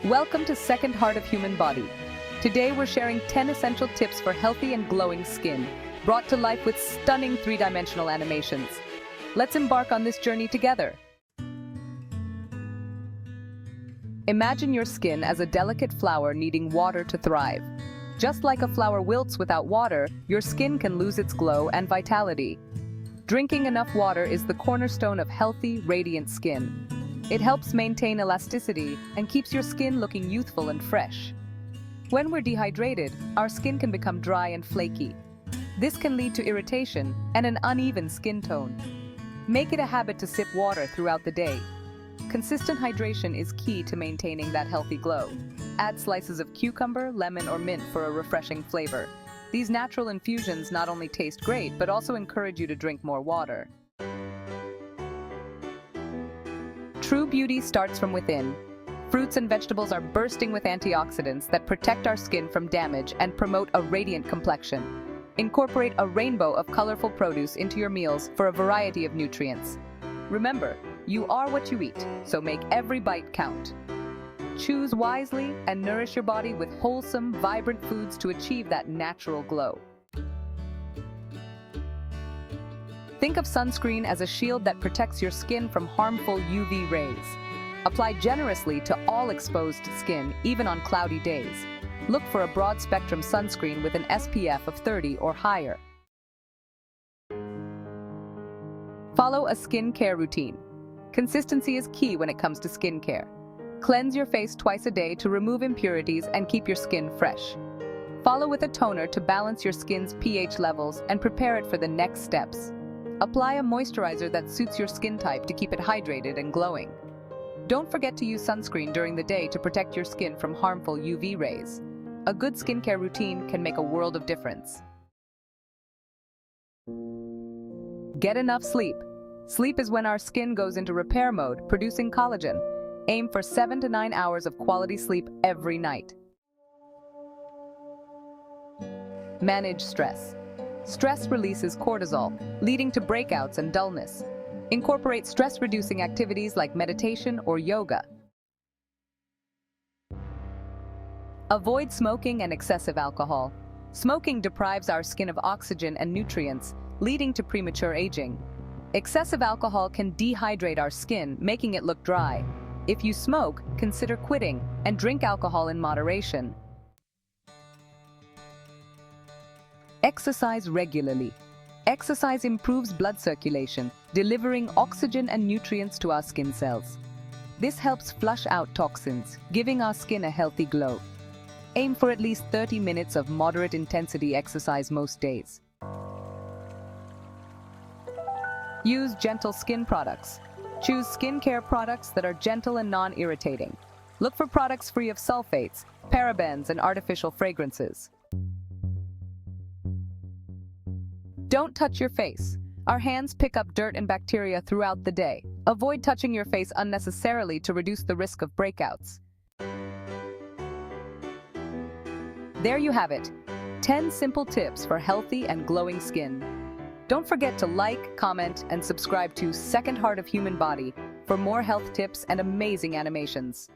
Welcome to Second Heart of Human Body. Today we're sharing 10 essential tips for healthy and glowing skin, brought to life with stunning three-dimensional animations. Let's embark on this journey together. Imagine your skin as a delicate flower needing water to thrive. Just like a flower wilts without water, your skin can lose its glow and vitality. Drinking enough water is the cornerstone of healthy, radiant skin. It helps maintain elasticity and keeps your skin looking youthful and fresh. When we're dehydrated, our skin can become dry and flaky. This can lead to irritation and an uneven skin tone. Make it a habit to sip water throughout the day. Consistent hydration is key to maintaining that healthy glow. Add slices of cucumber, lemon, or mint for a refreshing flavor. These natural infusions not only taste great, but also encourage you to drink more water. True beauty starts from within. Fruits and vegetables are bursting with antioxidants that protect our skin from damage and promote a radiant complexion. Incorporate a rainbow of colorful produce into your meals for a variety of nutrients. Remember, you are what you eat, so make every bite count. Choose wisely and nourish your body with wholesome, vibrant foods to achieve that natural glow. Think of sunscreen as a shield that protects your skin from harmful UV rays. Apply generously to all exposed skin, even on cloudy days. Look for a broad-spectrum sunscreen with an SPF of 30 or higher. Follow a skincare routine. Consistency is key when it comes to skincare. Cleanse your face twice a day to remove impurities and keep your skin fresh. Follow with a toner to balance your skin's pH levels and prepare it for the next steps. Apply a moisturizer that suits your skin type to keep it hydrated and glowing. Don't forget to use sunscreen during the day to protect your skin from harmful UV rays. A good skincare routine can make a world of difference. Get enough sleep. Sleep is when our skin goes into repair mode, producing collagen. Aim for 7 to 9 hours of quality sleep every night. Manage stress. Stress releases cortisol, leading to breakouts and dullness. Incorporate stress-reducing activities like meditation or yoga. Avoid smoking and excessive alcohol. Smoking deprives our skin of oxygen and nutrients, leading to premature aging. Excessive alcohol can dehydrate our skin, making it look dry. If you smoke, consider quitting and drink alcohol in moderation. Exercise regularly. Exercise improves blood circulation, delivering oxygen and nutrients to our skin cells. This helps flush out toxins, giving our skin a healthy glow. Aim for at least 30 minutes of moderate intensity exercise most days. Use gentle skin products. Choose skincare products that are gentle and non-irritating. Look for products free of sulfates, parabens, and artificial fragrances. Don't touch your face. Our hands pick up dirt and bacteria throughout the day. Avoid touching your face unnecessarily to reduce the risk of breakouts. There you have it, 10 simple tips for healthy and glowing skin. Don't forget to like, comment, and subscribe to Second Heart of Human Body for more health tips and amazing animations.